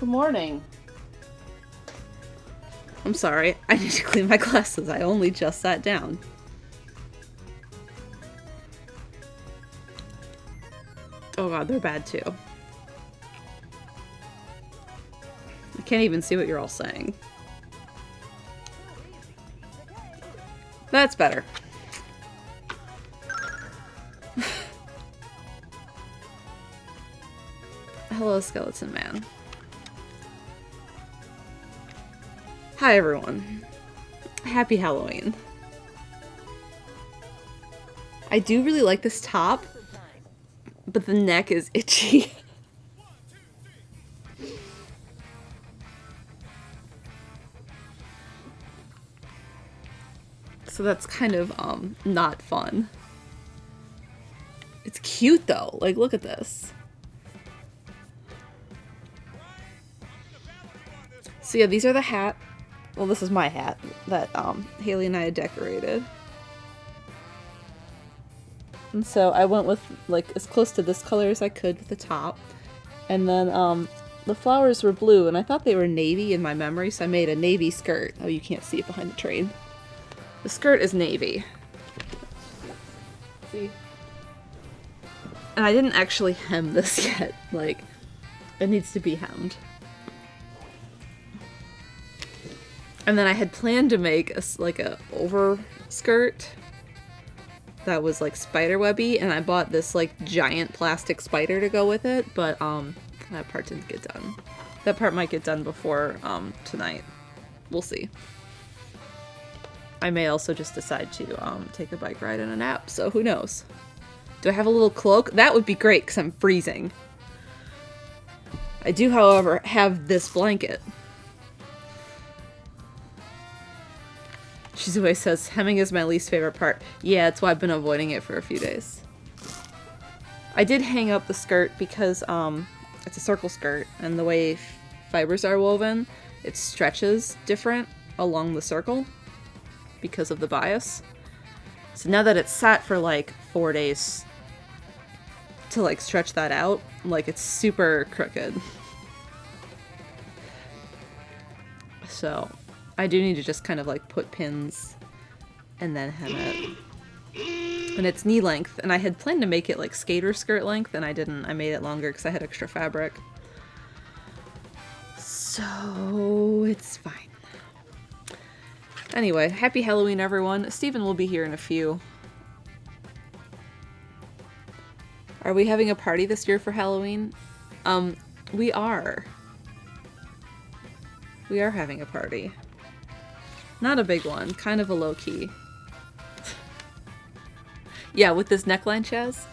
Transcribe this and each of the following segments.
Good morning. I'm sorry, I need to clean my glasses. I only just sat down. Oh god, they're bad too. I can't even see what you're all saying. That's better. Hello, Skeleton Man. Hi, everyone. Happy Halloween. I do really like this top, but the neck is itchy. So that's kind of, not fun. It's cute, though. Like, look at this. So yeah, these are the hat. Well, this is my hat that, Haley and I had decorated. And so I went with, like, as close to this color as I could with the top. And then, the flowers were blue, and I thought they were navy in my memory, so I made a navy skirt. Oh, you can't see it behind the train. The skirt is navy. See? And I didn't actually hem this yet. Like, it needs to be hemmed. And then I had planned to make a over skirt that was like spider webby, and I bought this like giant plastic spider to go with it, but that part didn't get done. That part might get done before tonight. We'll see. I may also just decide to take a bike ride and a nap, so who knows. Do I have a little cloak? That would be great because I'm freezing. I do, however, have this blanket. Shizue says, hemming is my least favorite part. Yeah, that's why I've been avoiding it for a few days. I did hang up the skirt because it's a circle skirt, and the way fibers are woven, it stretches different along the circle because of the bias. So now that it's sat for like 4 days to like stretch that out, like it's super crooked. So I do need to just kind of like put pins and then hem it. And it's knee length, and I had planned to make it like skater skirt length, and I didn't. I made it longer because I had extra fabric. So it's fine. Anyway, happy Halloween, everyone. Stephen will be here in a few. Are we having a party this year for Halloween? We are. We are having a party. Not a big one, kind of a low-key. Yeah, with this neckline, Chaz.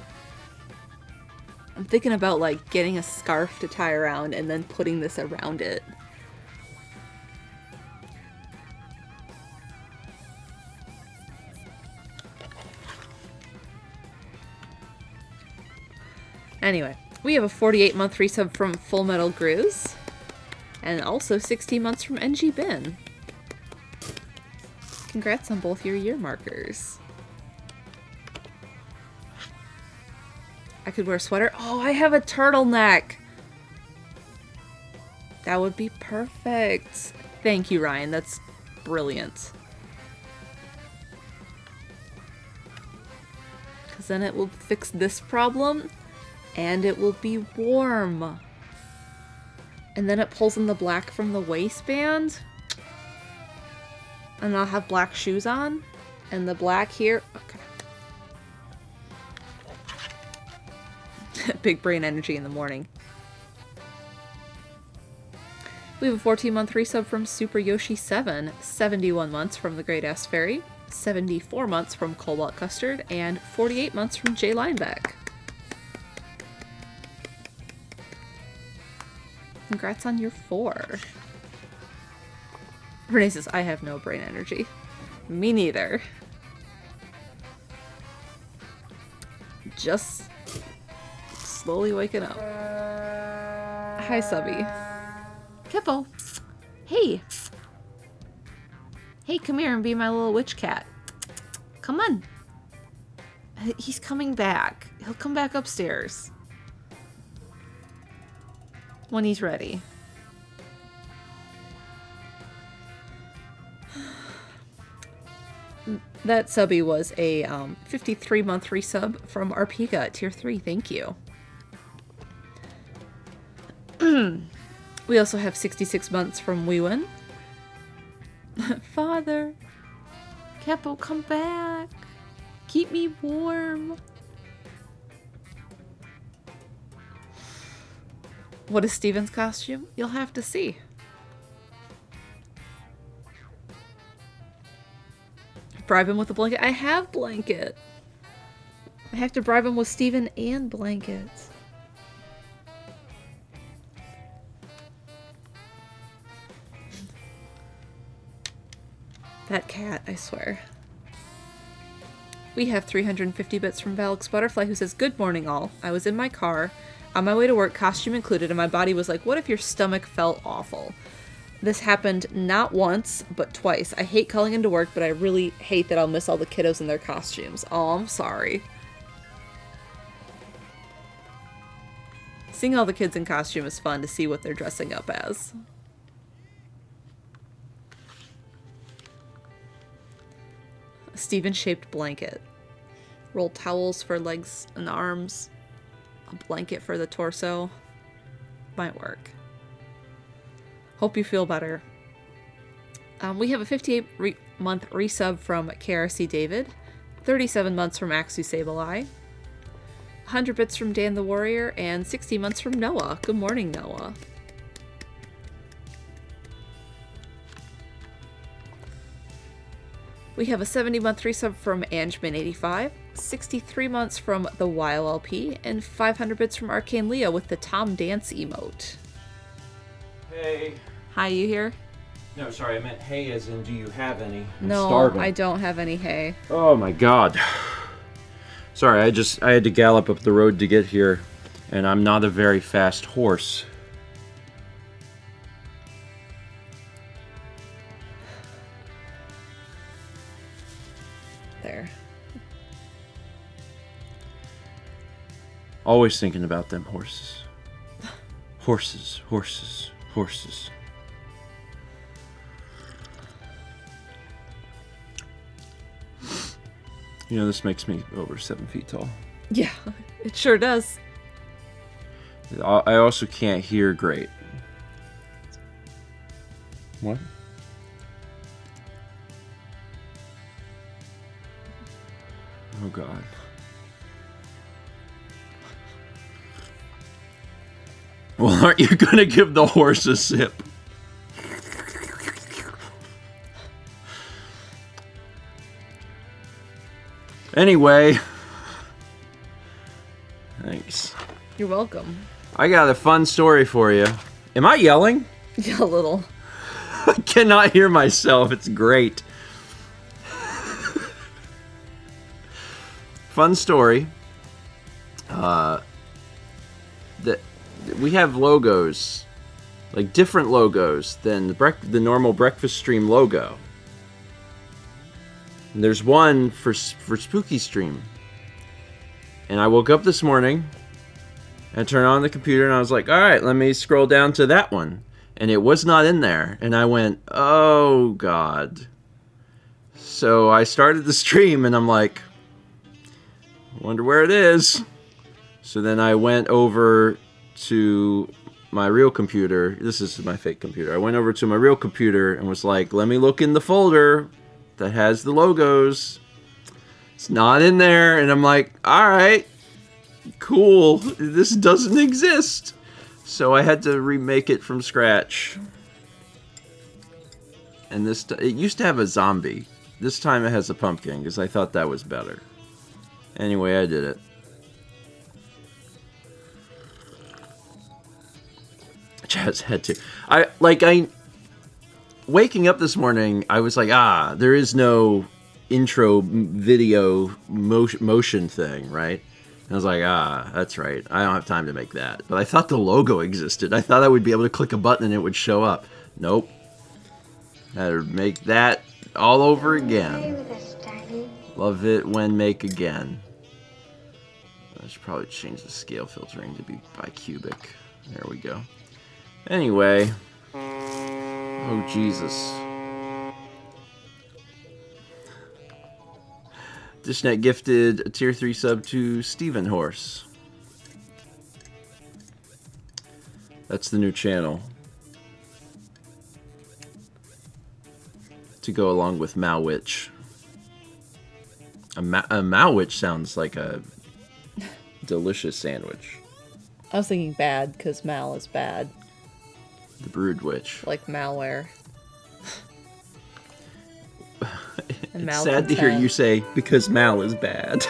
I'm thinking about, like, getting a scarf to tie around and then putting this around it. Anyway, we have a 48-month resub from Full Metal Grizz, and also 16 months from NG Bin. Congrats on both your year markers. I could wear a sweater. Oh, I have a turtleneck! That would be perfect. Thank you, Ryan. That's brilliant. Because then it will fix this problem, and it will be warm. And then it pulls in the black from the waistband. And I'll have black shoes on. And the black here. Okay. Big brain energy in the morning. We have a 14-month resub from Super Yoshi 7, 71 months from the Great Ass Fairy, 74 months from Cobalt Custard, and 48 months from Jay Lineback. Congrats on your 4. Renee says, I have no brain energy. Me neither. Just slowly waking up. Hi, Subby. Kippo. Hey. Hey, come here and be my little witch cat. Come on. He's coming back. He'll come back upstairs when he's ready. That subby was a 53-month resub from Arpika at tier 3. Thank you. We also have 66 months from Weewin. Father, Capo, come back. Keep me warm. What is Steven's costume? You'll have to see. Bribe him with a blanket. I have blanket. I have to bribe him with Steven and blankets. That cat, I swear. We have 350 bits from Valix Butterfly, who says, "Good morning, all. I was in my car, on my way to work, costume included, and my body was like, what if your stomach felt awful? This happened not once, but twice. I hate calling into work, but I really hate that I'll miss all the kiddos in their costumes. Oh, I'm sorry." Seeing all the kids in costume is fun to see what they're dressing up as. A Steven-shaped blanket. Roll towels for legs and arms. A blanket for the torso. Might work. Hope you feel better. We have a 58-month resub from KRC David. 37 months from Axu Sableye. 100 bits from Dan the Warrior. And 60 months from Noah. Good morning, Noah. We have a 70-month resub from Angeman85, 63 months from the YLLP, and 500 bits from Arcane Leo with the Tom Dance emote. Hey. Hi, you here? No, sorry, I meant hey as in do you have any? I'm no, starving. I don't have any hay. Oh my god. Sorry, I had to gallop up the road to get here, and I'm not a very fast horse. There. Always thinking about them horses. Horses, horses, horses. You know, this makes me over 7 feet tall. Yeah, it sure does. I also can't hear great. What? Oh god. Well, aren't you gonna give the horse a sip? Anyway. Thanks. You're welcome. I got a fun story for you. Am I yelling? Yeah, a little. I cannot hear myself. It's great. Fun story. That we have logos, like different logos than the normal breakfast stream logo. And there's one for Spooky Stream. And I woke up this morning and turned on the computer and I was like, all right, let me scroll down to that one. And it was not in there. And I went, oh god. So I started the stream and I'm like, wonder where it is. So then I went over to my real computer. This is my fake computer. I went over to my real computer and was like, let me look in the folder that has the logos. It's not in there. And I'm like, alright, cool. This doesn't exist. So I had to remake it from scratch. And it used to have a zombie. This time it has a pumpkin because I thought that was better. Anyway, I did it. Just had to. Waking up this morning, I was like, there is no intro video motion thing, right? And I was like, that's right. I don't have time to make that. But I thought the logo existed. I thought I would be able to click a button and it would show up. Nope. I had to make that all over again. Love it when make again. I should probably change the scale filtering to be bicubic. There we go. Anyway. Oh, Jesus. Dishnet gifted a tier 3 sub to Steven Horse. That's the new channel. To go along with Malwitch. A Malwitch sounds like a delicious sandwich. I was thinking bad, because mal is bad. The Brood Witch. Like malware. It's sad to hear you say, because mal is bad.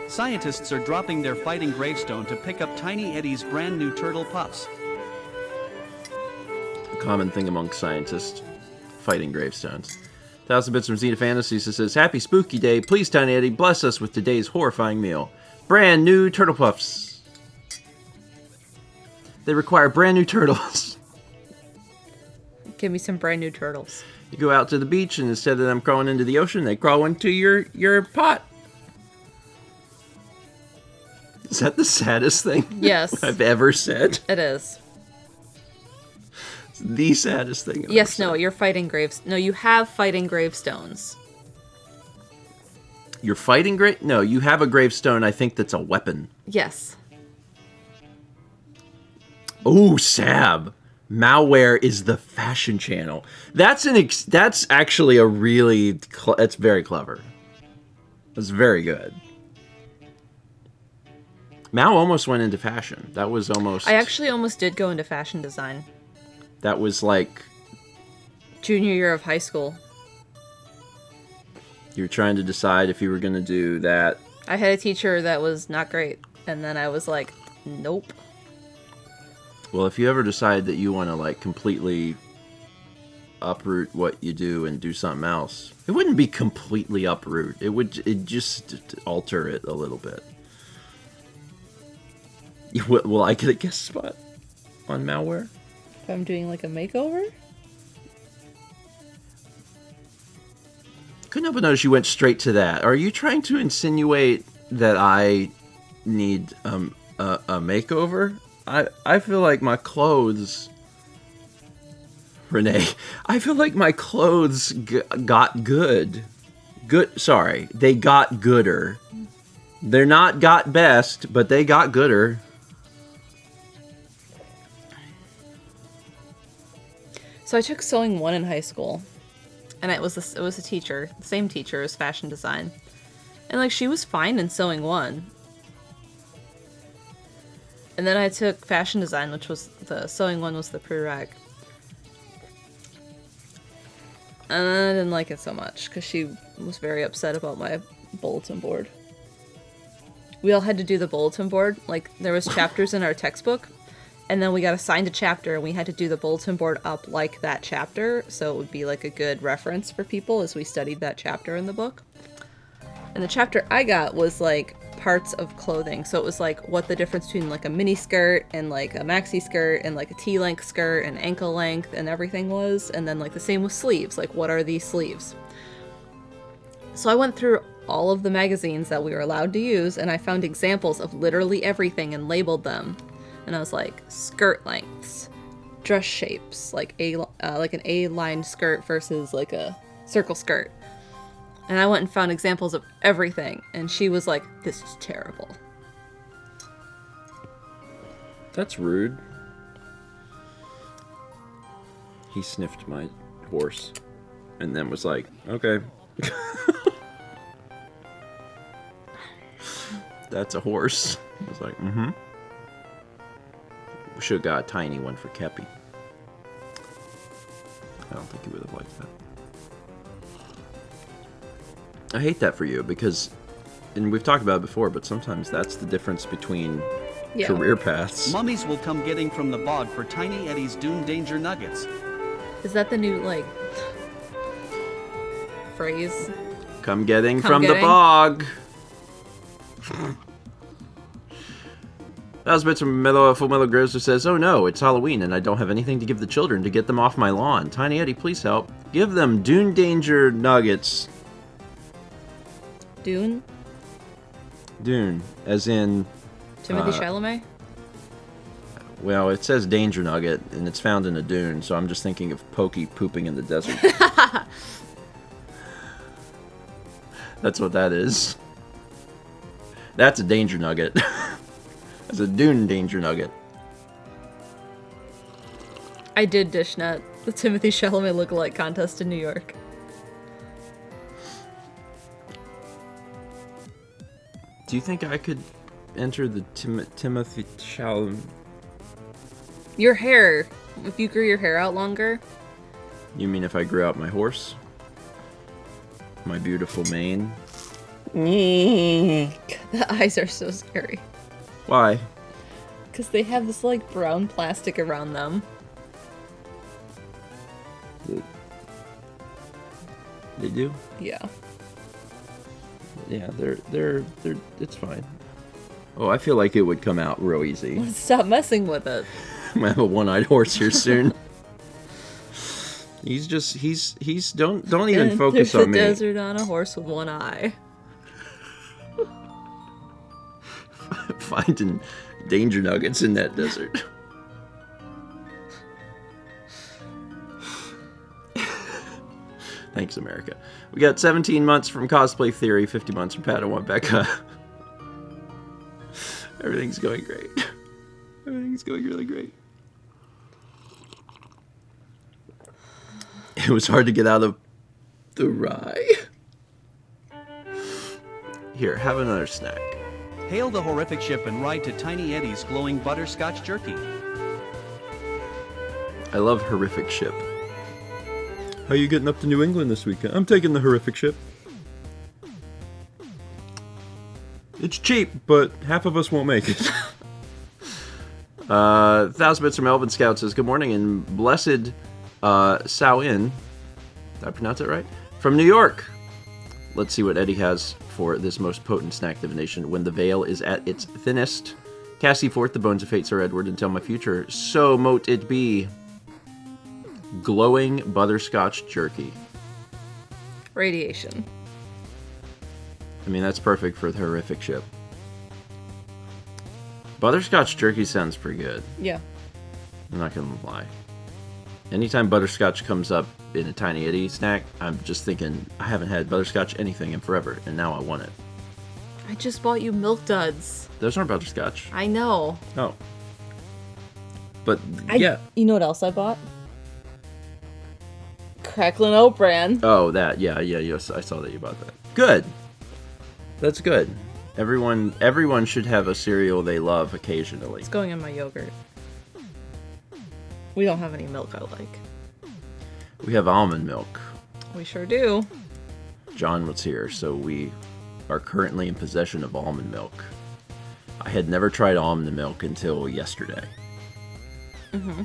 Scientists are dropping their fighting gravestone to pick up Tiny Eddie's brand new turtle pups. A common thing among scientists, fighting gravestones. 1,000 bits from Xena Fantasies that says, Happy Spooky Day. Please, Tiny Eddie, bless us with today's horrifying meal. Brand new turtle puffs. They require brand new turtles. Give me some brand new turtles. You go out to the beach, and instead of them crawling into the ocean, they crawl into your pot. Is that the saddest thing Yes. I've ever said? It is. It's the saddest thing I've Yes, ever no, said. you're fighting graves. No, you have fighting gravestones. You're fighting No, you have a gravestone, I think, that's a weapon. Yes. Oh, Sab. Malware is the fashion channel. That's actually a really... That's very clever. That's very good. Mal almost went into fashion. That was almost... I actually almost did go into fashion design. That was like... Junior year of high school. You were trying to decide if you were going to do that. I had a teacher that was not great. And then I was like, nope. Well, if you ever decide that you want to, like, completely uproot what you do and do something else, it wouldn't be completely uproot. It'd just alter it a little bit. Will I get a guest spot on Malware? If I'm doing like a makeover? Couldn't help but notice you went straight to that. Are you trying to insinuate that I need a makeover? I feel like my clothes... Renee, I feel like my clothes got good. Sorry, they got gooder. They're not got best, but they got gooder. So I took Sewing 1 in high school. And it was a teacher, the same teacher as fashion design. And like she was fine in Sewing 1. And then I took fashion design, which was the Sewing 1 was the prereq. And I didn't like it so much because she was very upset about my bulletin board. We all had to do the bulletin board. Like there was chapters in our textbook, and then we got assigned a chapter and we had to do the bulletin board up like that chapter, so it would be like a good reference for people as we studied that chapter in the book. And the chapter I got was like parts of clothing. So it was like what the difference between like a mini skirt and like a maxi skirt and like a T-length skirt and ankle length and everything was. And then like the same with sleeves. Like what are these sleeves? So I went through all of the magazines that we were allowed to use and I found examples of literally everything and labeled them. And I was like, skirt lengths, dress shapes, like an A-line skirt versus like a circle skirt. And I went and found examples of everything. And she was like, this is terrible. That's rude. He sniffed my horse and then was like, okay. That's a horse. I was like, mm-hmm. We should have got a tiny one for Kepi. I don't think he would have liked that. I hate that for you because, and we've talked about it before, but sometimes that's the difference between career paths. Mummies will come getting from the bog for Tiny Eddie's Dune Danger Nuggets. Is that the new, like, phrase? Come getting from the bog. That was bits from Full Metal Gross who says, oh no, it's Halloween and I don't have anything to give the children to get them off my lawn. Tiny Eddie, please help. Give them Dune Danger Nuggets. Dune? Dune, as in... Timothy Chalamet? Well, it says Danger Nugget, and it's found in a dune, so I'm just thinking of Pokey pooping in the desert. That's what that is. That's a danger nugget. That's a Dune danger nugget. I did dishnet the Timothy Chalamet lookalike contest in New York. Do you think I could enter the Timothy Chalamet? Your hair. If you grew your hair out longer. You mean if I grew out my horse? My beautiful mane? The eyes are so scary. Why? Because they have this, like, brown plastic around them. They do? Yeah. Yeah, they're it's fine. Oh, I feel like it would come out real easy. Stop messing with it. I'm gonna have a one-eyed horse here soon. He's don't even focus There's on me. a desert on a horse with one eye. Finding danger nuggets in that desert. Thanks, America. We got 17 months from Cosplay Theory, 50 months from Padawan Becca. Everything's going great. Everything's going really great. It was hard to get out of the rye. Here, have another snack. Hail the horrific ship and ride to Tiny Eddie's glowing butterscotch jerky. I love horrific ship. How you getting up to New England this weekend? I'm taking the horrific ship. It's cheap, but half of us won't make it. 1,000 Bits from Elvin Scout says, good morning, and blessed Sao-in. Did I pronounce it right? From New York. Let's see what Eddie has for this most potent snack divination. When the veil is at its thinnest, cast ye forth the bones of fate, Sir Edward, and tell my future. So mote it be. Glowing butterscotch jerky. Radiation. I mean, that's perfect for the horrific ship. Butterscotch jerky sounds pretty good. Yeah. I'm not gonna lie. Anytime butterscotch comes up in a Tiny Eddie snack, I'm just thinking, I haven't had butterscotch anything in forever, and now I want it. I just bought you Milk Duds. Those aren't butterscotch. I know. Oh. But, yeah. You know what else I bought? Cracklin' Oat Bran. Oh, that. Yeah, yes, I saw that you bought that. Good. That's good. Everyone should have a cereal they love occasionally. It's going in my yogurt. We don't have any milk I like. We have almond milk. We sure do. John was here, so we are currently in possession of almond milk. I had never tried almond milk until yesterday. Mm-hmm.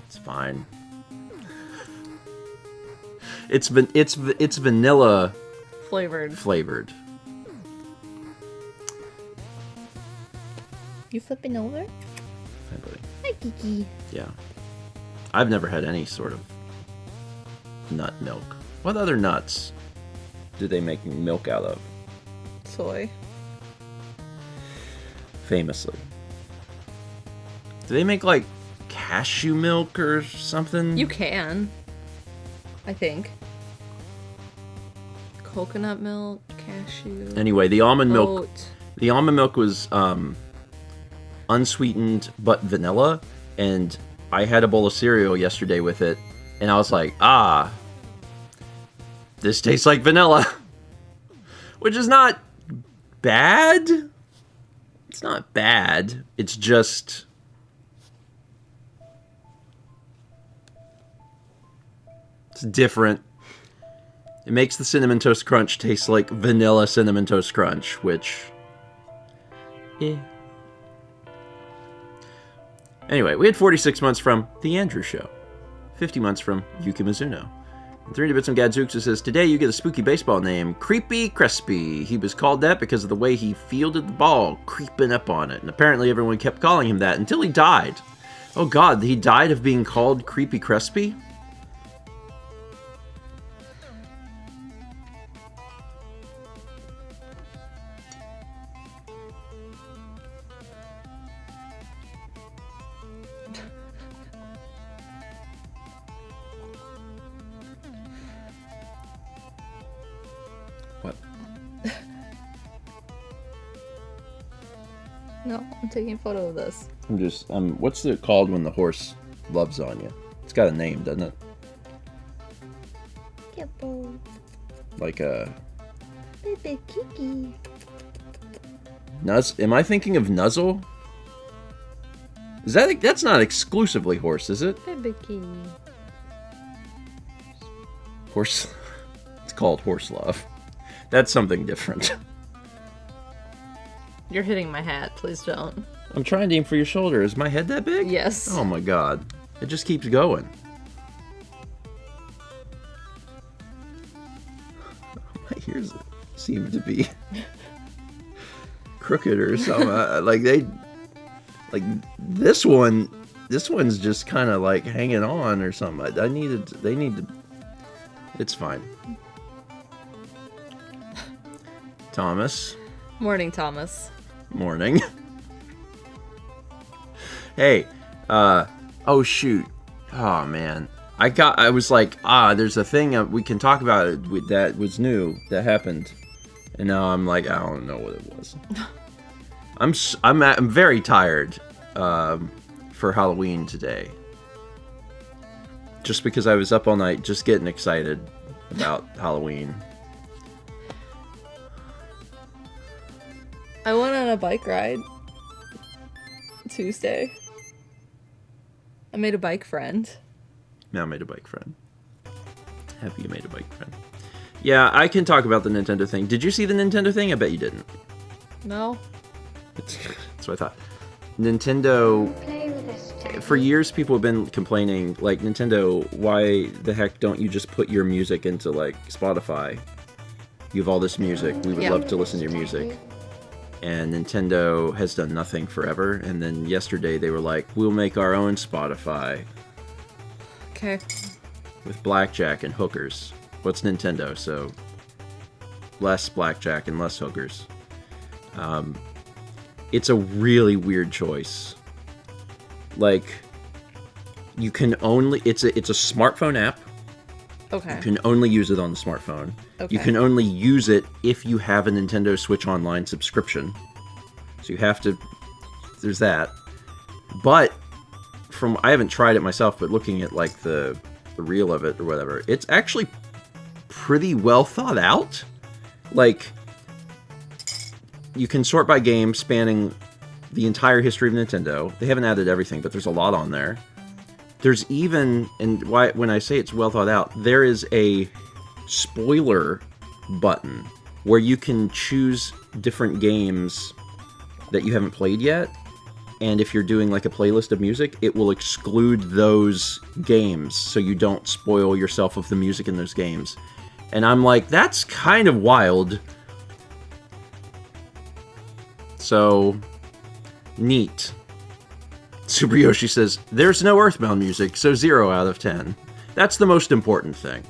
It's fine. It's vanilla flavored. You flipping over? Hi, buddy. Hi, Kiki. Yeah. I've never had any sort of nut milk. What other nuts do they make milk out of? Soy. Famously. Do they make, like, cashew milk or something? You can. I think. Coconut milk, cashew. Anyway, the almond milk. Oat. The almond milk was unsweetened but vanilla, and I had a bowl of cereal yesterday with it, and I was like, this tastes like vanilla. Which is not bad. It's not bad. It's just... it's different. It makes the Cinnamon Toast Crunch taste like vanilla Cinnamon Toast Crunch, which... yeah. Anyway, we had 46 months from The Andrew Show. 50 months from Yuki Mizuno. And 300 Bits from Gadzooks says, today you get a spooky baseball name, Creepy Crespi. He was called that because of the way he fielded the ball, creeping up on it. And apparently everyone kept calling him that until he died. Oh god, he died of being called Creepy Crespi? What? No, I'm taking a photo of this. What's it called when the horse loves on you? It's got a name, doesn't it? Kippo. Like a... Baby Kiki. Am I thinking of Nuzzle? That's not exclusively horse, is it? Baby Kiki. Horse... It's called horse love. That's something different. You're hitting my hat. Please don't. I'm trying to aim for your shoulder. Is my head that big? Yes. Oh my god. It just keeps going. My ears seem to be crooked or something. This one's just kind of like hanging on or something. They need to... It's fine. Thomas. Morning, Thomas. Morning. Hey, oh shoot. Oh man. I was like, there's a thing we can talk about it that was new that happened. And now I'm like, I don't know what it was. I'm very tired for Halloween today. Just because I was up all night just getting excited about Halloween. I went on a bike ride Tuesday. I made a bike friend. Now I made a bike friend. Happy you made a bike friend. Yeah, I can talk about the Nintendo thing. Did you see the Nintendo thing? I bet you didn't. No. That's what I thought. Nintendo... For years, people have been complaining, like, Nintendo, why the heck don't you just put your music into, like, Spotify? You have all this music. We would love to listen to your music. And Nintendo has done nothing forever. And then yesterday they were like, we'll make our own Spotify. Okay. With blackjack and hookers. What's Nintendo? So less blackjack and less hookers. It's a really weird choice. Like, you can only... It's a smartphone app. Okay. You can only use it on the smartphone. Okay. You can only use it if you have a Nintendo Switch Online subscription. So you have to... There's that. But, I haven't tried it myself, but looking at, like, the reel of it or whatever, it's actually pretty well thought out. Like, you can sort by game spanning the entire history of Nintendo. They haven't added everything, but there's a lot on there. There's even, and when I say it's well thought out, there is a spoiler button where you can choose different games that you haven't played yet. And if you're doing like a playlist of music, it will exclude those games so you don't spoil yourself of the music in those games. And I'm like, that's kind of wild. So, neat. Super Yoshi says, there's no Earthbound music, so 0 out of 10. That's the most important thing.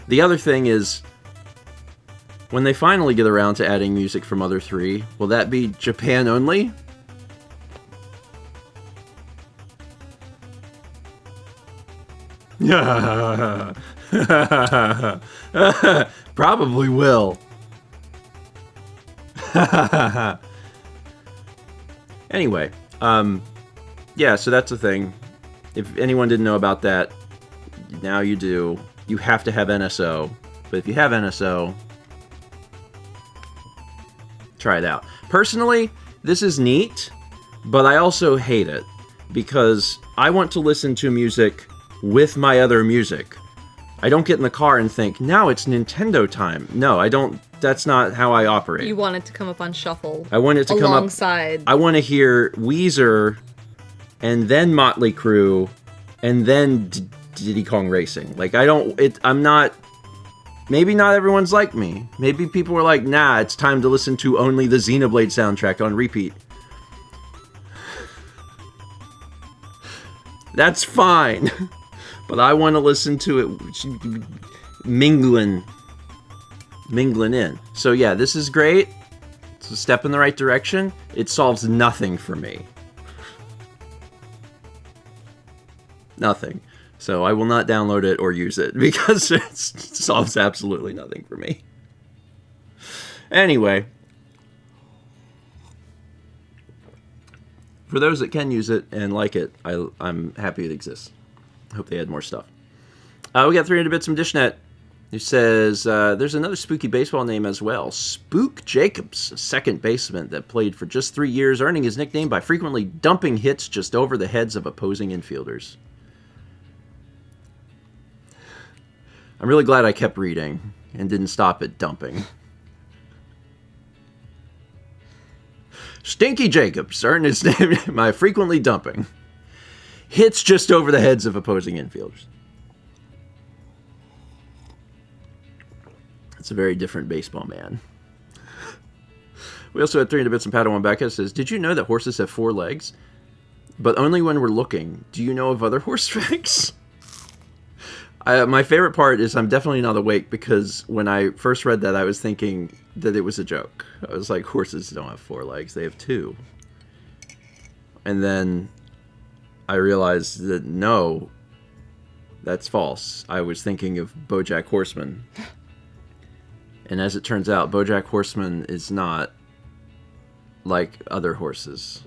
The other thing is, when they finally get around to adding music from Other 3, will that be Japan only? Probably will. Anyway, yeah, so that's the thing. If anyone didn't know about that, now you do. You have to have NSO. But if you have NSO, try it out. Personally, this is neat, but I also hate it. Because I want to listen to music with my other music. I don't get in the car and think, now it's Nintendo time. No, I don't. That's not how I operate. You want it to come up on shuffle. I want it to come up alongside. I want to hear Weezer, and then Motley Crue, and then Diddy Kong Racing. Like, I'm not... Maybe not everyone's like me. Maybe people are like, nah, it's time to listen to only the Xenoblade soundtrack on repeat. That's fine. But I want to listen to it mingling in. So yeah, this is great. It's a step in the right direction. It solves nothing for me. Nothing. So I will not download it or use it because it solves absolutely nothing for me. Anyway. for those that can use it and like it, I'm happy it exists. Hope they add more stuff. We got 300 bits from Dishnet, who says, there's another spooky baseball name as well. Spook Jacobs, a second baseman that played for just 3 years, earning his nickname by frequently dumping hits just over the heads of opposing infielders. I'm really glad I kept reading and didn't stop at dumping. Stinky Jacobs earned his name by frequently dumping hits just over the heads of opposing infielders. It's a very different baseball man. We also had 300 bits from Padawan Becca says, did you know that horses have 4 legs? But only when we're looking. Do you know of other horse facts? My favorite part is I'm definitely not awake, because when I first read that, I was thinking that it was a joke. I was like, horses don't have 4 legs, they have 2. And then I realized that no, that's false. I was thinking of BoJack Horseman. And as it turns out, BoJack Horseman is not like other horses.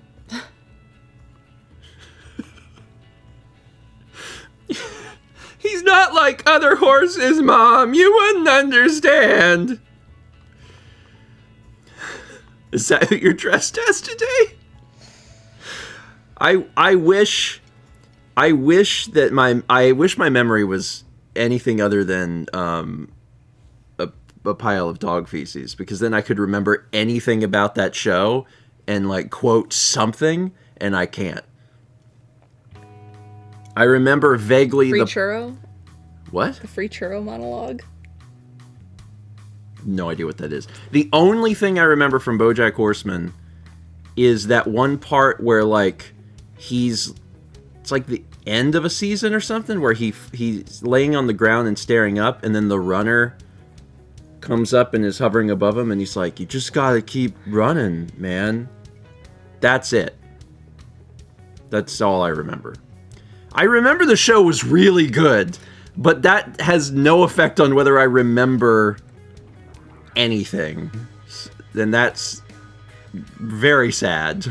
He's not like other horses, Mom. You wouldn't understand. Is that who you're dressed as today? I wish my memory was anything other than a pile of dog feces, because then I could remember anything about that show and like quote something, and I can't. I remember vaguely Free churro? What? The free churro monologue? No idea what that is. The only thing I remember from BoJack Horseman is that one part where like it's like the end of a season or something, where he's laying on the ground and staring up, and then the runner comes up and is hovering above him, and he's like, you just gotta keep running, man. That's it. That's all I remember. I remember the show was really good, but that has no effect on whether I remember anything. Then that's very sad.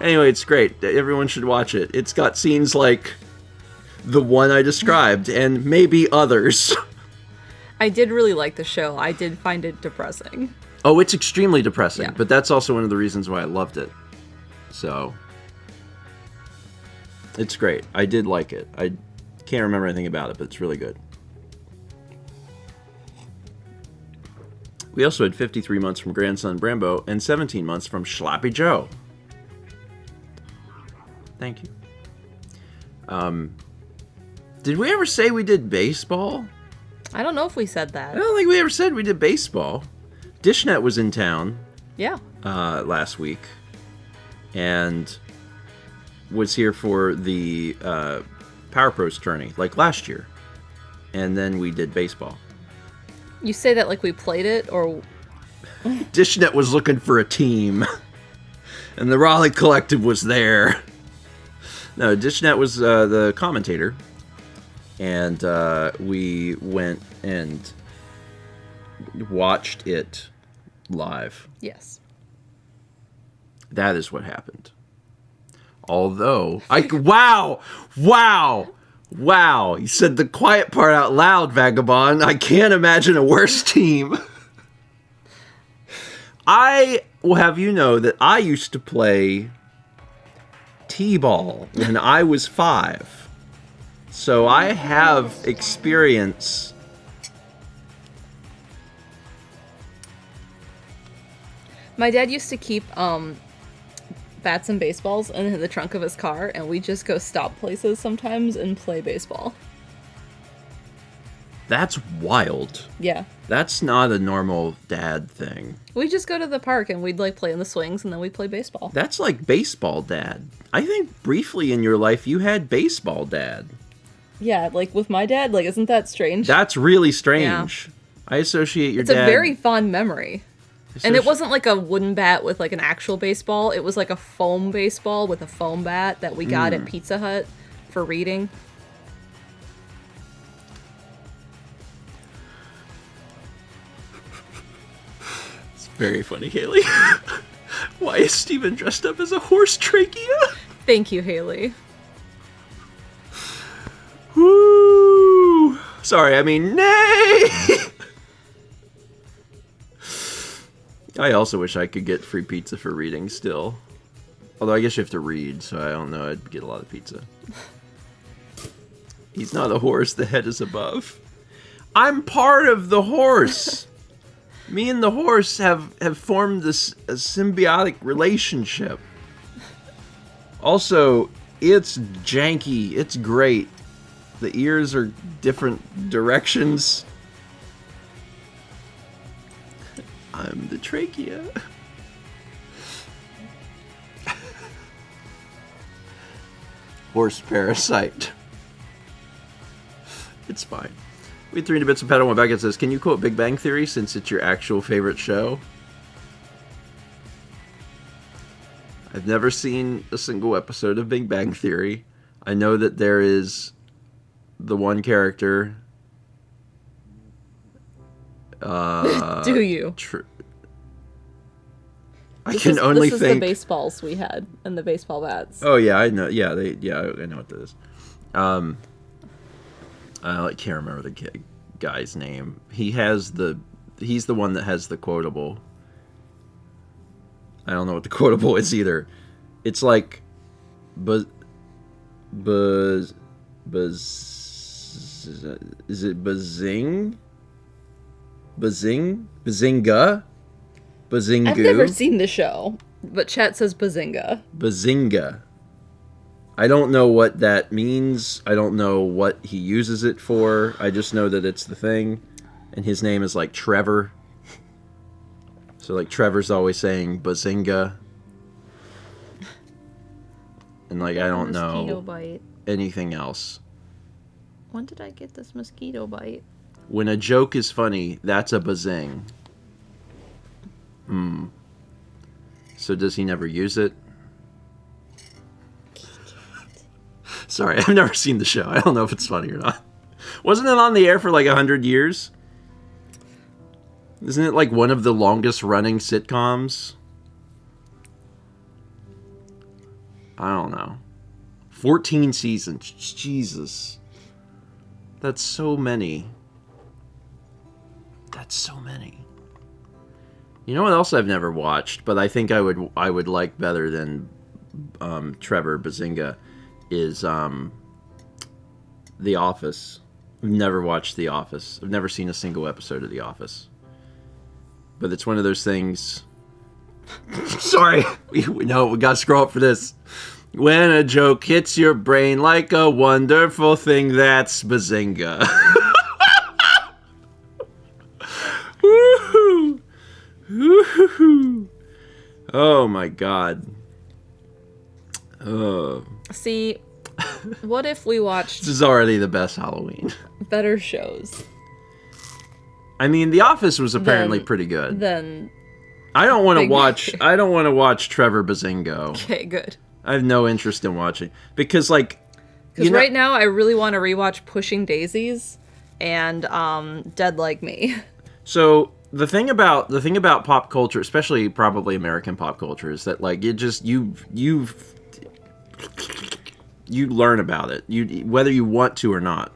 Anyway, it's great. Everyone should watch it. It's got scenes like the one I described, and maybe others. I did really like the show. I did find it depressing. Oh, it's extremely depressing, Yeah. but that's also one of the reasons why I loved it. So, it's great. I did like it. I can't remember anything about it, but it's really good. We also had 53 months from Grandson Brambo and 17 months from Schlappy Joe. Thank you. Did we ever say we did baseball? I don't know if we said that. I don't think we ever said we did baseball. Dishnet was in town Yeah. last week and was here for the Power Pros tourney, like last year. And then we did baseball. You say that like we played it, or... Dishnet was looking for a team, and the Raleigh Collective was there. No, Dishnet was the commentator, and we went and watched it live. Yes. That is what happened. Although, Wow! You said the quiet part out loud, Vagabond. I can't imagine a worse team. I will have you know that I used to play T-ball when I was 5. So I have experience. My dad used to keep bats and baseballs in the trunk of his car, and we just go stop places sometimes and play baseball. That's wild. Yeah. That's not a normal dad thing. We just go to the park and we'd like play in the swings, and then we'd play baseball. That's like baseball dad. I think briefly in your life you had baseball dad. Yeah, like with my dad, like, isn't that strange? That's really strange. Yeah. I associate your it's dad... It's a very fond memory. And it wasn't like a wooden bat with like an actual baseball. It was like a foam baseball with a foam bat that we got at Pizza Hut for reading. It's very funny, Haley. Why is Stephen dressed up as a horse trachea? Thank you, Haley. Woo! Sorry, I mean, nay! I also wish I could get free pizza for reading still. Although I guess you have to read, so I don't know, I'd get a lot of pizza. He's not a horse, the head is above. I'm part of the horse! Me and the horse have formed this a symbiotic relationship. Also, it's janky, it's great. The ears are different directions. I'm the trachea. Horse parasite. It's fine. We had 3 bits of pet on my back. It says, can you quote Big Bang Theory since it's your actual favorite show? I've never seen a single episode of Big Bang Theory. I know that there is the one character. Do you? I can only think. This is the baseballs we had and the baseball bats. Oh yeah, I know. Yeah, I know what that is. I can't remember the guy's name. He's the one that has the quotable. I don't know what the quotable is either. It's like, is it Bazing? Bazinga? Bazingu? I've never seen the show, but chat says Bazinga. Bazinga. I don't know what that means. I don't know what he uses it for. I just know that it's the thing. And his name is like Trevor. So like Trevor's always saying Bazinga. And like I don't know bite. anything else. When did I get this mosquito bite? When a joke is funny, that's a bazing. So does he never use it? Sorry, I've never seen the show. I don't know if it's funny or not. Wasn't it on the air for like 100 years? Isn't it like one of the longest running sitcoms? I don't know. 14 seasons. Jesus. That's so many. That's so many. You know what else I've never watched, but I think I would like better than Trevor Bazinga is The Office. I've never watched The Office. I've never seen a single episode of The Office. But it's one of those things. Sorry, we gotta scroll up for this. When a joke hits your brain like a wonderful thing, that's Bazinga. Woohoo! Woohoo! Oh my god. Oh. See, what if we watched This is already the best Halloween. better shows? I mean, The Office was apparently pretty good. Then I don't want to Big watch. Bang. I don't want to watch Trevor Bazingo. okay, good. I have no interest in watching because, like, Because right now I really want to rewatch Pushing Daisies and Dead Like Me. So the thing about pop culture, especially probably American pop culture, is that like it just you learn about it, whether you want to or not.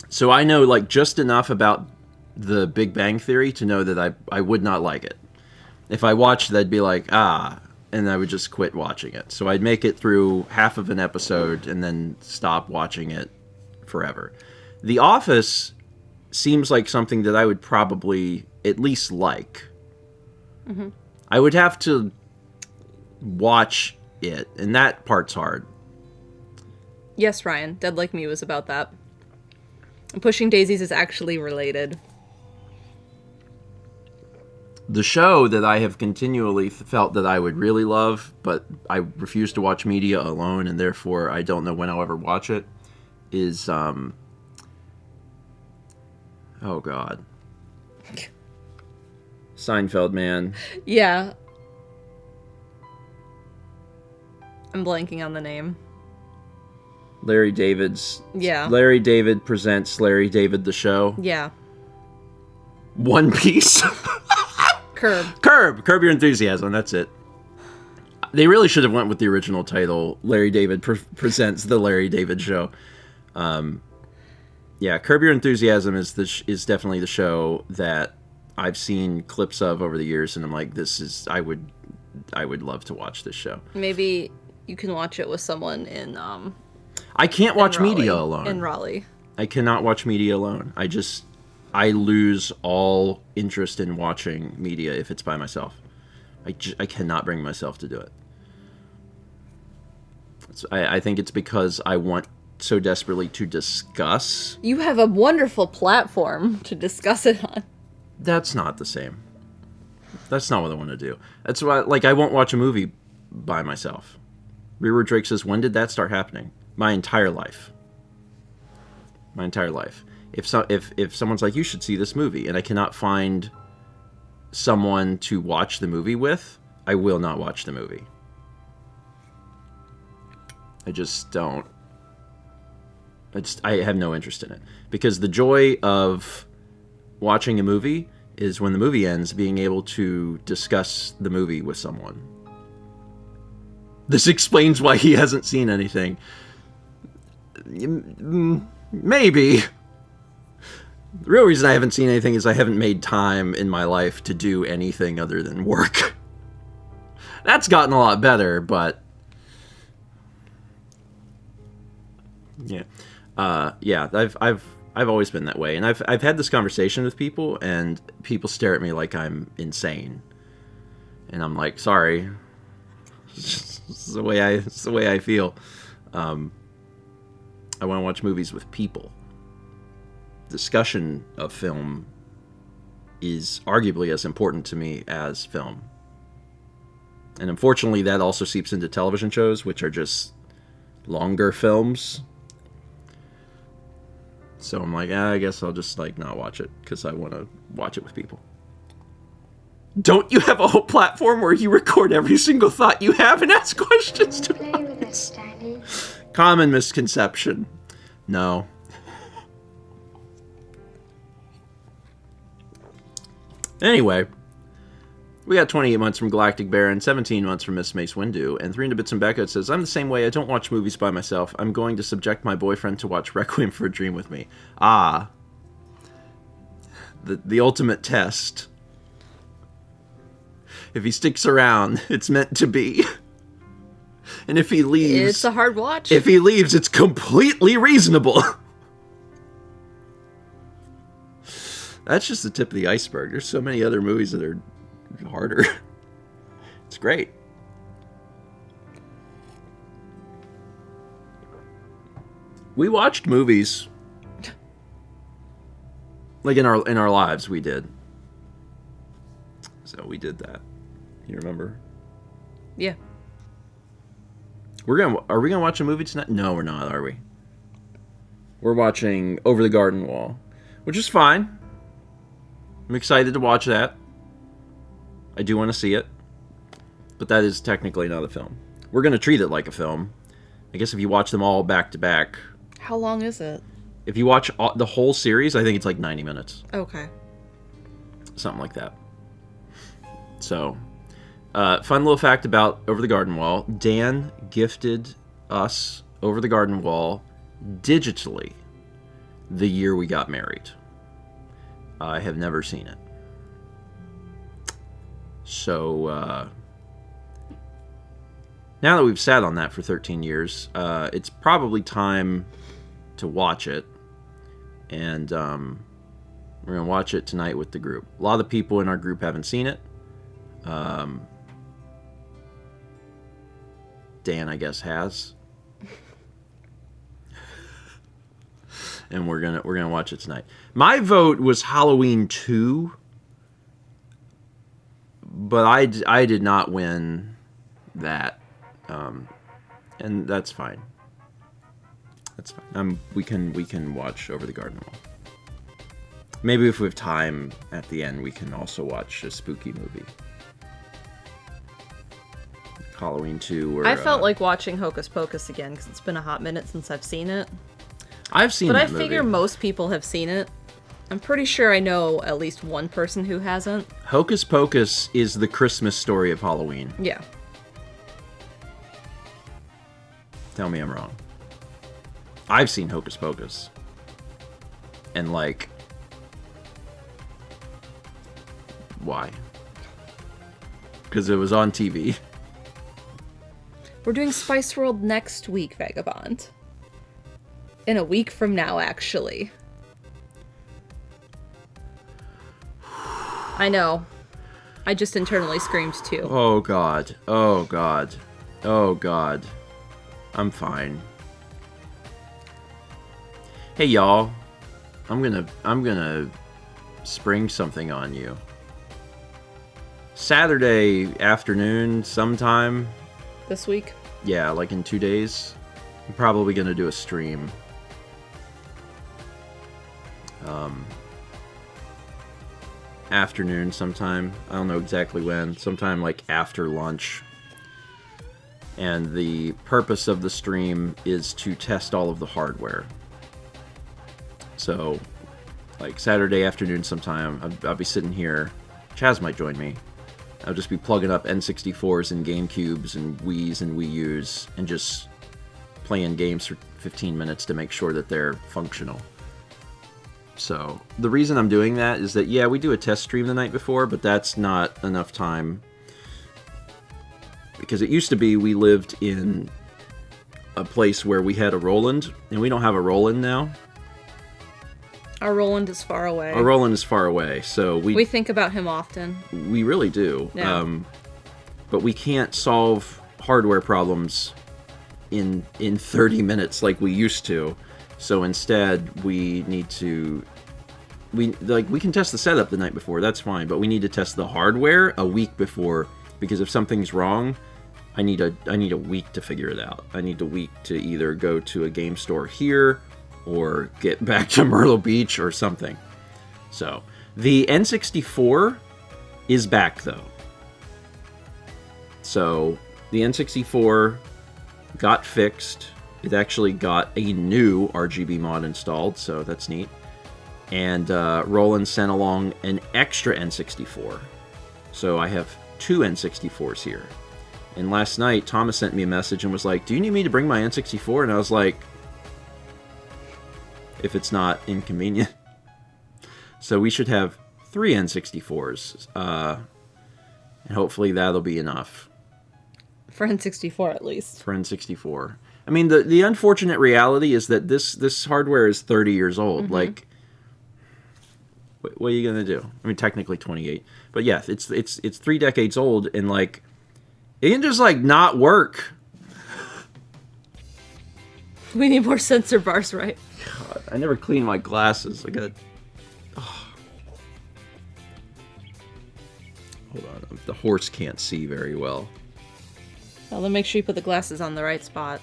So I know like just enough about the Big Bang Theory to know that I would not like it. If I watched it, I'd be like, and I would just quit watching it. So I'd make it through half of an episode and then stop watching it forever. The Office seems like something that I would probably at least like. Mm-hmm. I would have to watch it, and that part's hard. Yes, Ryan, Dead Like Me was about that. Pushing Daisies is actually related. The show that I have continually felt that I would really love, but I refuse to watch media alone, and therefore I don't know when I'll ever watch it, is, oh god. Seinfeld, man. Yeah. I'm blanking on the name. Larry David's... Yeah. Larry David presents Larry David the Show. Yeah. One Piece. Curb. Curb Your Enthusiasm, that's it. They really should have went with the original title, Larry David Presents The Larry David Show. Yeah, Curb Your Enthusiasm is definitely the show that I've seen clips of over the years, and I'm like, I would love to watch this show. Maybe you can watch it with someone in I can't watch Raleigh, media alone. in Raleigh. I cannot watch media alone. I lose all interest in watching media if it's by myself. I cannot bring myself to do it. I think it's because I want so desperately to discuss. You have a wonderful platform to discuss it on. That's not the same. That's not what I want to do. That's why, like, I won't watch a movie by myself. Rearward Drake says, when did that start happening? My entire life. My entire life. If someone's like, you should see this movie, and I cannot find someone to watch the movie with, I will not watch the movie. I just don't. I have no interest in it. Because the joy of watching a movie is when the movie ends, being able to discuss the movie with someone. This explains why he hasn't seen anything. Maybe. The real reason I haven't seen anything is I haven't made time in my life to do anything other than work. That's gotten a lot better, but yeah. I've always been that way, and I've had this conversation with people, and people stare at me like I'm insane, and I'm like, sorry, it's the way I feel. I want to watch movies with people. Discussion of film is arguably as important to me as film, and unfortunately, that also seeps into television shows, which are just longer films. So I'm like, I guess I'll just like not watch it because I want to watch it with people. Don't you have a whole platform where you record every single thought you have and ask questions to Play with us, Daddy. Common misconception. No. Anyway, we got 28 months from Galactic Baron, 17 months from Miss Mace Windu, and 3 Bits and Becca says, I'm the same way. I don't watch movies by myself. I'm going to subject my boyfriend to watch Requiem for a Dream with me. Ah. The ultimate test. If he sticks around, it's meant to be. And if he leaves... It's a hard watch. If he leaves, it's completely reasonable. That's just the tip of the iceberg. There's so many other movies that are harder. It's great. We watched movies. Like in our lives, we did. So we did that. You remember? Yeah. Are we gonna watch a movie tonight? No, we're not, are we? We're watching Over the Garden Wall, which is fine. I'm excited to watch that. I do want to see it. But that is technically not a film. We're going to treat it like a film. I guess if you watch them all back to back. How long is it? If you watch the whole series, I think it's like 90 minutes. Okay. Something like that. So, fun little fact about Over the Garden Wall. Dan gifted us Over the Garden Wall digitally the year we got married. I have never seen it. So, now that we've sat on that for 13 years, it's probably time to watch it. And we're going to watch it tonight with the group. A lot of the people in our group haven't seen it. Dan, I guess, has. And we're gonna watch it tonight. My vote was Halloween 2, but I did not win that, and that's fine. That's fine. We can watch Over the Garden Wall. Maybe if we have time at the end, we can also watch a spooky movie. Halloween 2. Or, I felt like watching Hocus Pocus again because it's been a hot minute since I've seen it. I've seen that movie. But I figure most people have seen it. I'm pretty sure I know at least one person who hasn't. Hocus Pocus is the Christmas story of Halloween. Yeah. Tell me I'm wrong. I've seen Hocus Pocus. And, like... Why? Because it was on TV. We're doing Spice World next week, Vagabond. In a week from now, actually. I know. I just internally screamed too. Oh god. Oh god. Oh god. I'm fine. Hey y'all. I'm gonna spring something on you. Saturday afternoon sometime. This week? Yeah, like in 2 days. I'm probably gonna do a stream. Afternoon sometime. I don't know exactly when. Sometime like after lunch. And the purpose of the stream is to test all of the hardware. So, like Saturday afternoon sometime, I'll be sitting here. Chaz might join me. I'll just be plugging up N64s and GameCubes and Wii's and Wii U's and just playing games for 15 minutes to make sure that they're functional. So, the reason I'm doing that is that, yeah, we do a test stream the night before, but that's not enough time. Because it used to be we lived in a place where we had a Roland, and we don't have a Roland now. Our Roland is far away. Our Roland is far away, so we think about him often. We really do. Yeah. But we can't solve hardware problems in 30 minutes like we used to. So instead, we need to... We can test the setup the night before, that's fine, but we need to test the hardware a week before, because if something's wrong, I need a week to figure it out. I need a week to either go to a game store here, or get back to Myrtle Beach, or something. So, the N64 is back, though. So, the N64 got fixed. It actually got a new RGB mod installed, so that's neat. And Roland sent along an extra N64. So I have 2 N64s here. And last night, Thomas sent me a message and was like, do you need me to bring my N64? And I was like, if it's not inconvenient. So we should have 3 N64s. And hopefully that'll be enough. For N64, at least. For N64. I mean, the unfortunate reality is that this hardware is 30 years old. Mm-hmm. Like, what are you gonna do? I mean, technically 28, but yeah, it's 3 decades old, and like, it can just like not work. We need more sensor bars, right? God, I never clean my glasses. I gotta. Oh. Hold on, the horse can't see very well. Well, then make sure you put the glasses on the right spot.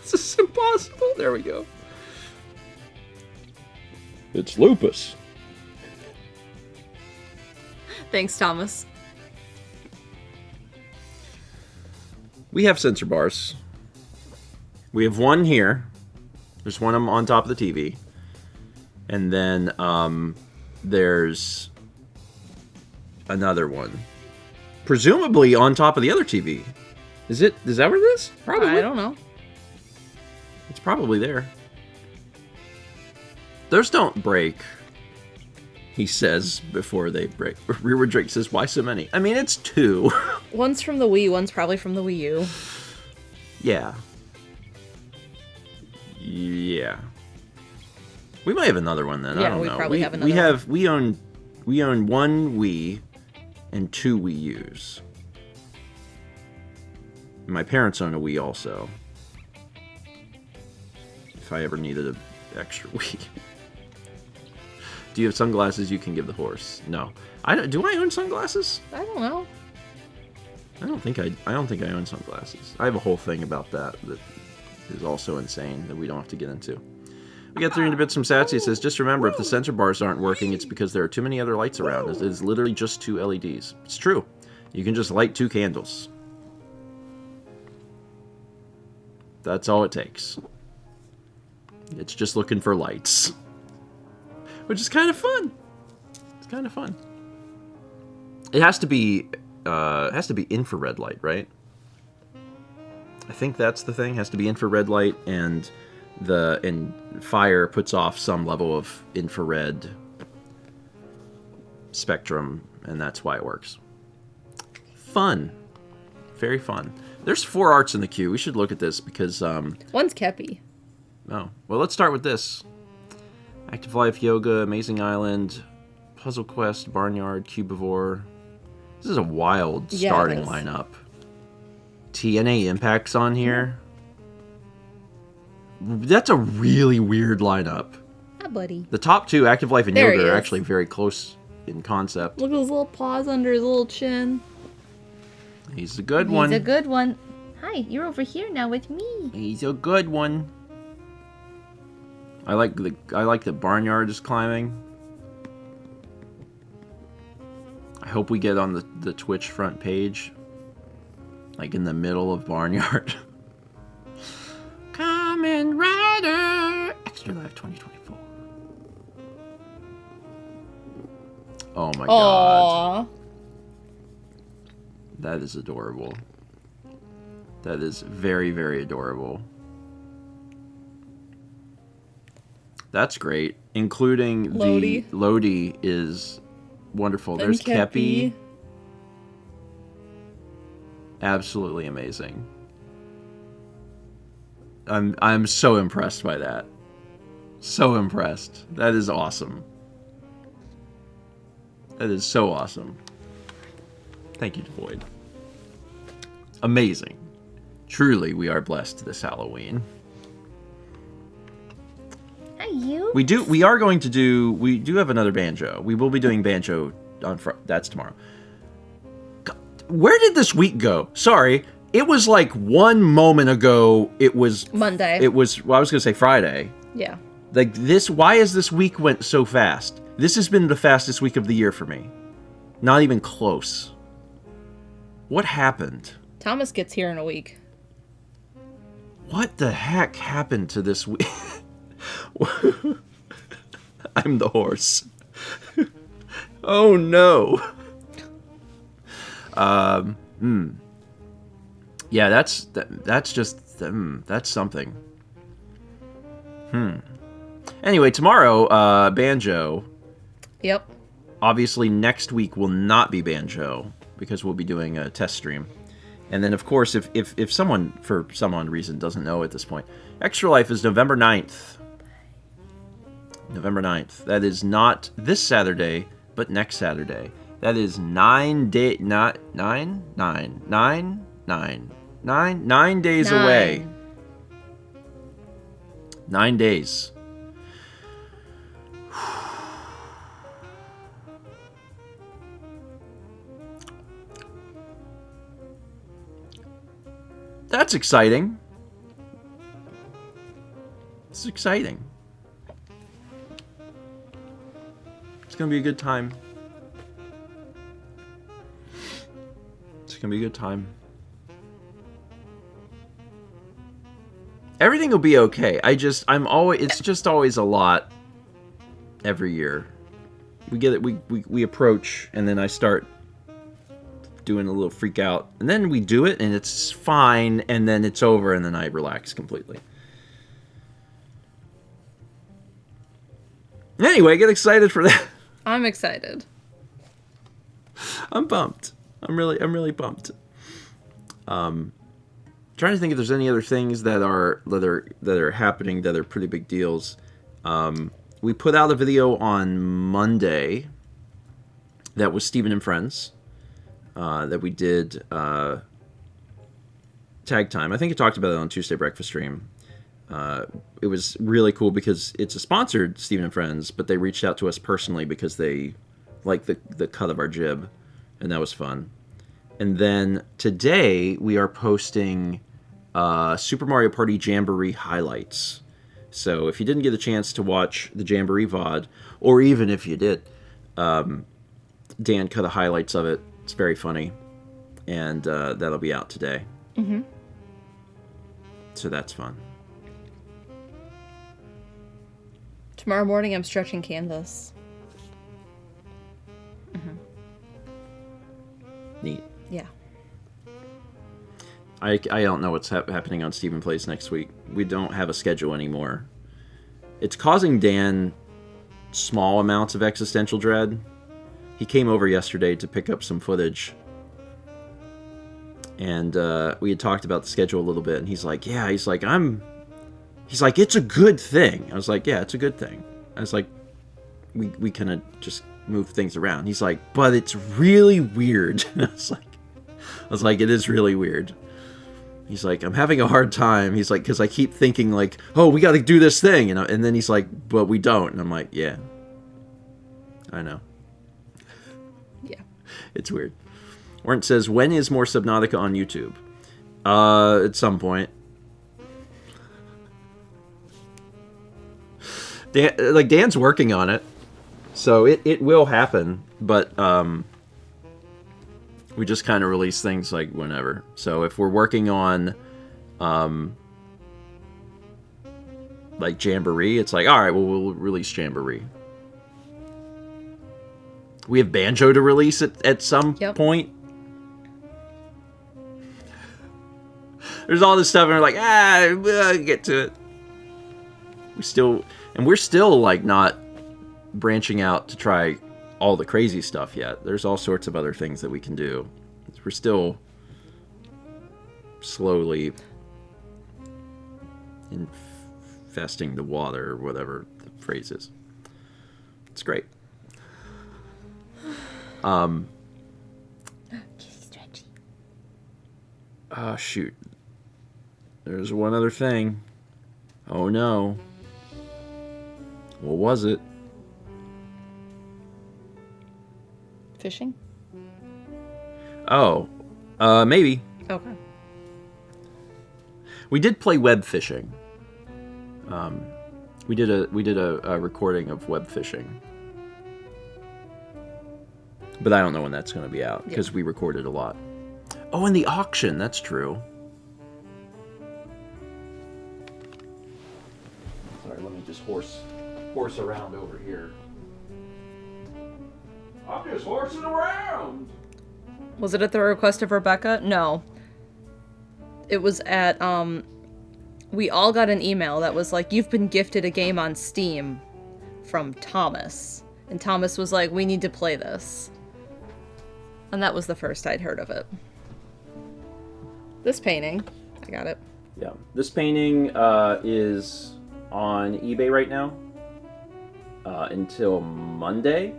This is impossible. There we go. It's lupus. Thanks, Thomas. We have sensor bars. We have one here. There's one on top of the TV. And then there's another one. Presumably on top of the other TV. Is that where it is? Probably. I don't know. It's probably there. Those don't break, he says before they break. Rearward Drake says, why so many? I mean, it's 2. One's from the Wii, one's probably from the Wii U. Yeah. Yeah. We might have another one then. Yeah, I don't know. We probably have another one. We own 1 Wii and 2 Wii U's. My parents own a Wii also. If I ever needed an extra Wii. Do you have sunglasses you can give the horse? No. Do I own sunglasses? I don't know. I don't think I own sunglasses. I have a whole thing about that is also insane that we don't have to get into. We got 300 bits from Satsy. It says, just remember, if the sensor bars aren't working, it's because there are too many other lights around. It is literally just 2 LEDs. It's true. You can just light 2 candles. That's all it takes. It's just looking for lights. Which is kind of fun. It's kind of fun. It has to be infrared light, right? I think that's the thing. It has to be infrared light, and fire puts off some level of infrared spectrum, and that's why it works. Fun. Very fun. There's 4 arts in the queue. We should look at this because one's Kepi. Oh, well, let's start with this. Active Life, Yoga, Amazing Island, Puzzle Quest, Barnyard, Cubivore. This is a wild starting lineup. TNA Impact's on here. That's a really weird lineup. Hi, buddy. The top 2, Active Life and There Yoga, he are is. actually very close in concept. Look at his little paws under his little chin. He's a good one. He's a good one. Hi, you're over here now with me. He's a good one. I like the Barnyard is climbing. I hope we get on the Twitch front page. Like in the middle of Barnyard. Kamen Rider! Extra Life 2024. Oh my god. That is adorable. That is very, very adorable. That's great. Including Lodi. the Lodi is wonderful. Then There's Kepi. Kepi. Absolutely amazing. I'm so impressed by that. So impressed. That is awesome. That is so awesome. Thank you, Void. Amazing. Truly, we are blessed this Halloween. Hi, you. We do have another banjo. We will be doing banjo on that's tomorrow. God, where did this week go? Sorry. It was like one moment ago. It was Monday. It was, well, I was going to say Friday. Yeah. Like this, why is this week went so fast? This has been the fastest week of the year for me. Not even close. What happened? Thomas gets here in a week. What the heck happened to this week? I'm the horse. Oh no. Yeah, that's just that's something. Anyway, tomorrow, banjo. Yep. Obviously, next week will not be banjo because we'll be doing a test stream. And then, of course, if someone, for some odd reason, doesn't know at this point, Extra Life is November 9th. November 9th. That is not this Saturday, but next Saturday. That is 9 days away. 9 days. That's exciting. It's exciting. It's gonna be a good time. It's gonna be a good time. Everything will be okay. It's just always a lot every year. We get it, we approach, and then I start doing a little freak out, and then we do it and it's fine, and then it's over, and then I relax completely. Anyway, get excited for that. I'm excited. I'm pumped. I'm really pumped. Trying to think if there's any other things that are happening that are pretty big deals. We put out a video on Monday that was Stephen and Friends. That we did tag time. I think I talked about it on Tuesday Breakfast Stream. It was really cool because it's a sponsored Stephen and Friends, but they reached out to us personally because they like the cut of our jib, and that was fun. And then today we are posting Super Mario Party Jamboree highlights. So if you didn't get a chance to watch the Jamboree VOD, or even if you did, Dan cut the highlights of it. It's very funny, and that'll be out today. Mm-hmm. So that's fun. Tomorrow morning I'm stretching canvas. Neat. Yeah. I don't know what's happening on Stephen Plays next week. We don't have a schedule anymore. It's causing Dan small amounts of existential dread. He came over yesterday to pick up some footage. And we had talked about the schedule a little bit. And he's like, yeah, he's like, it's a good thing. I was like, yeah, it's a good thing. I was like, we kind of just move things around. He's like, but it's really weird. I was like, it is really weird. He's like, I'm having a hard time. He's like, because I keep thinking like, oh, we got to do this thing. And then he's like, but we don't. And I'm like, yeah, I know. Yeah. It's weird. Warren says, when is more Subnautica on YouTube? At some point. Dan's working on it. So it will happen. But we just kind of release things like whenever. So if we're working on like Jamboree, it's like, all right, well, we'll release Jamboree. We have Banjo to release at some point. There's all this stuff, and we're like, get to it. We're still like not branching out to try all the crazy stuff yet. There's all sorts of other things that we can do. We're still slowly infesting the water, or whatever the phrase is. It's great. Stretchy. Oh, shoot. There's one other thing. Oh, no. What was it? Fishing? Oh, maybe. Okay. We did play web fishing. We did a recording of web fishing. But I don't know when that's going to be out, because we recorded a lot. Oh, and the auction, that's true. Sorry, let me just horse around over here. I'm just horsing around! Was it at the request of Rebecca? No. It was at, we all got an email that was like, you've been gifted a game on Steam from Thomas. And Thomas was like, we need to play this. And that was the first I'd heard of it. This painting, I got it. Yeah, this painting is on eBay right now until Monday.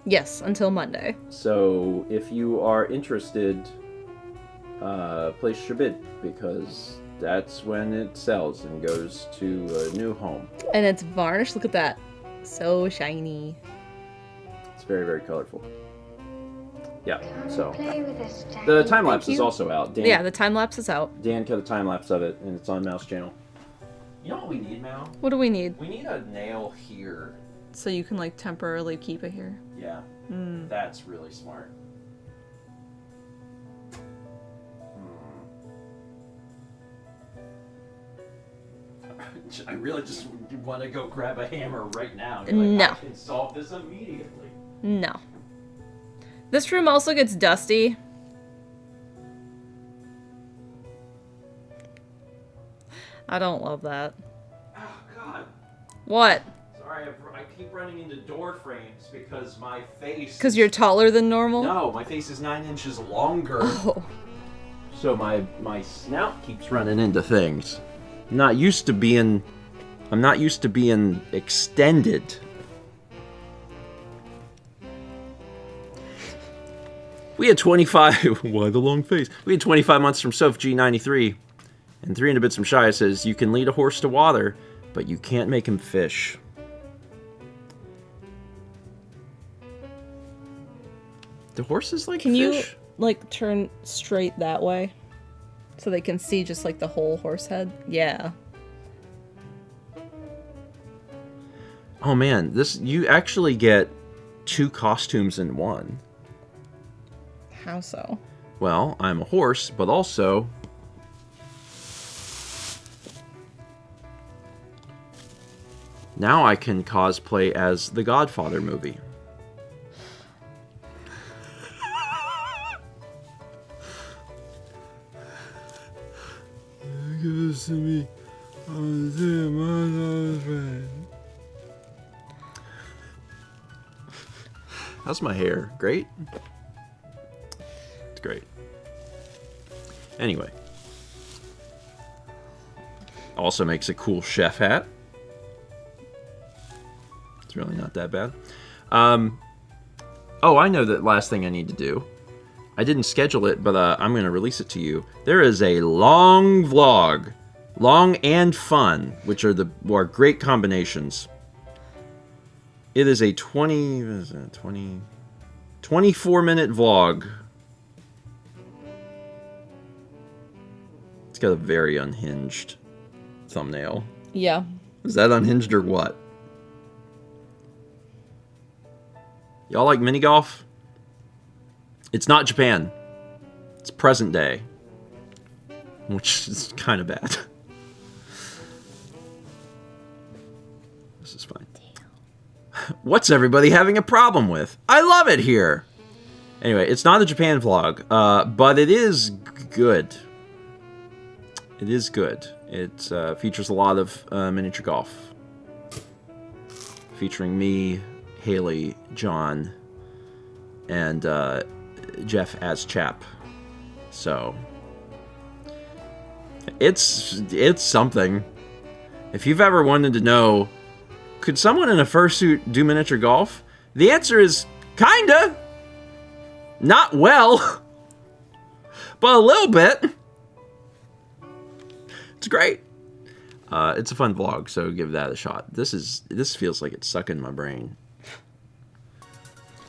Yes, until Monday. So if you are interested, place your bid, because that's when it sells and goes to a new home. And it's varnished. Look at that. So shiny. It's very, very colorful. Yeah, so the time lapse is also out. Dan, yeah, the time lapse is out. Dan cut a time lapse of it, and it's on Mouse channel. You know what we need, Mal? What do we need? We need a nail here. So you can like temporarily keep it here. Yeah, that's really smart. I really just want to go grab a hammer right now. You're like, no. I can solve this immediately. No. This room also gets dusty. I don't love that. Oh, God. What? Sorry, I keep running into door frames because my face... Because you're taller than normal? No, my face is 9 inches longer. Oh. So my snout keeps running into things. I'm not used to being extended. We had 25... Why the long face? We had 25 months from SophG93. And 300 bits from Shia says, you can lead a horse to water, but you can't make him fish. Do horses like Can fish? you, like, turn straight that way? So they can see just, like, the whole horse head? Yeah. Oh, man. You actually get 2 costumes in one. How so? Well, I'm a horse, but also... Now I can cosplay as the Godfather movie. How's my hair? Great? It's great. Anyway. Also makes a cool chef hat. It's really not that bad. Oh, I know the last thing I need to do. I didn't schedule it, but I'm going to release it to you. There is a long vlog. Long and fun, which are great combinations. It is a 24-minute vlog. It's got a very unhinged thumbnail. Yeah. Is that unhinged or what? Y'all like mini golf? It's not Japan. It's present day. Which is kind of bad. This is fine. What's everybody having a problem with? I love it here! Anyway, it's not a Japan vlog, but it is good. It is good. It features a lot of miniature golf. Featuring me, Haley, John, and Jeff as Chap. So it's something. If you've ever wanted to know, could someone in a fursuit do miniature golf? The answer is kinda. Not well, but a little bit. It's great. It's a fun vlog, so give that a shot. This feels like it's sucking my brain.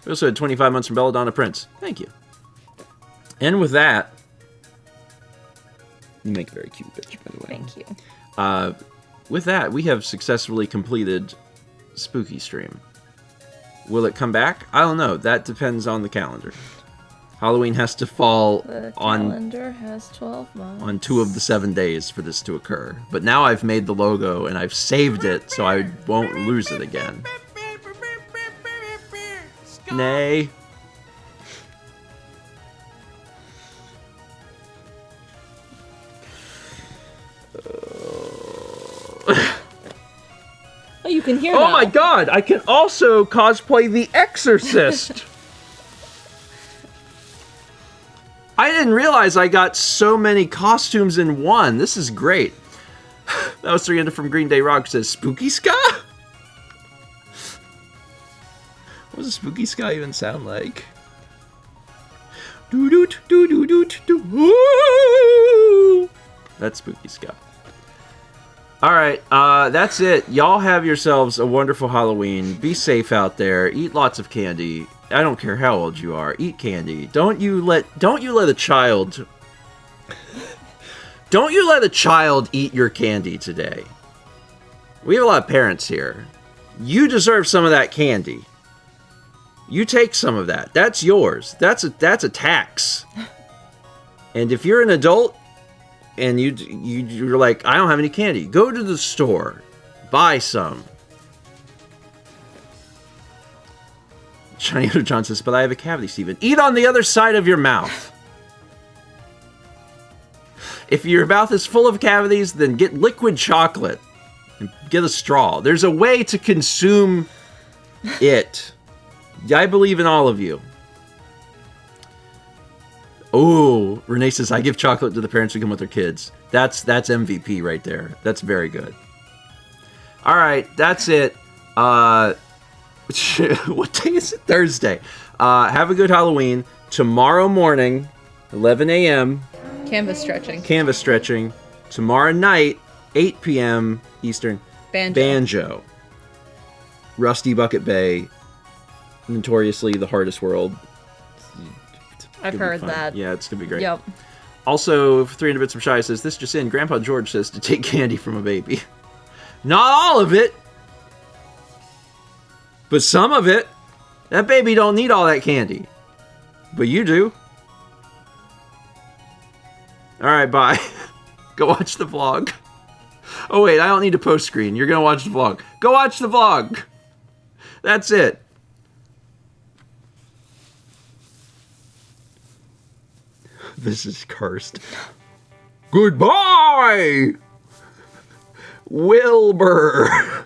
We also had 25 months from Belladonna Prince. Thank you. And with that, you make a very cute bitch, by the way. Thank you. With that, we have successfully completed Spooky Stream. Will it come back? I don't know. That depends on the calendar. Halloween has to fall The calendar has 12 months. on 2 of the 7 days for this to occur. But now I've made the logo and I've saved it, so I won't lose it again. Nay. Oh, you can hear Oh that. my god, I can also cosplay The Exorcist! I didn't realize I got so many costumes in one. This is great. That was 300 from Green Day Rock, says Spooky Ska? What does a Spooky Ska even sound like? Doo-doot, doo-doo-doot, doo-woo! That's Spooky Ska. Alright, that's it. Y'all have yourselves a wonderful Halloween. Be safe out there. Eat lots of candy. I don't care how old you are. Eat candy. Don't you let a child eat your candy today. We have a lot of parents here. You deserve some of that candy. You take some of that. That's yours. That's a tax. And if you're an adult and you're like, I don't have any candy, go to the store, buy some. Johnny John says, but I have a cavity, Steven. Eat on the other side of your mouth. If your mouth is full of cavities, then get liquid chocolate and get a straw. There's a way to consume it. I believe in all of you. Oh, Renee says, I give chocolate to the parents who come with their kids. That's MVP right there. That's very good. All right, that's it. What day is it? Thursday. Have a good Halloween. Tomorrow morning, 11 a.m. Canvas stretching. Canvas stretching. Tomorrow night, 8 p.m. Eastern. Banjo. Rusty Bucket Bay. Notoriously the hardest world. I've heard that. Yeah, it's gonna be great. Yep. Also, 300 Bits from Shy says, this just in, Grandpa George says to take candy from a baby. Not all of it, but some of it. That baby don't need all that candy, but you do. All right, bye. Go watch the vlog. Oh wait, I don't need to post screen. You're gonna watch the vlog. Go watch the vlog. That's it. This is cursed. Goodbye, Wilbur.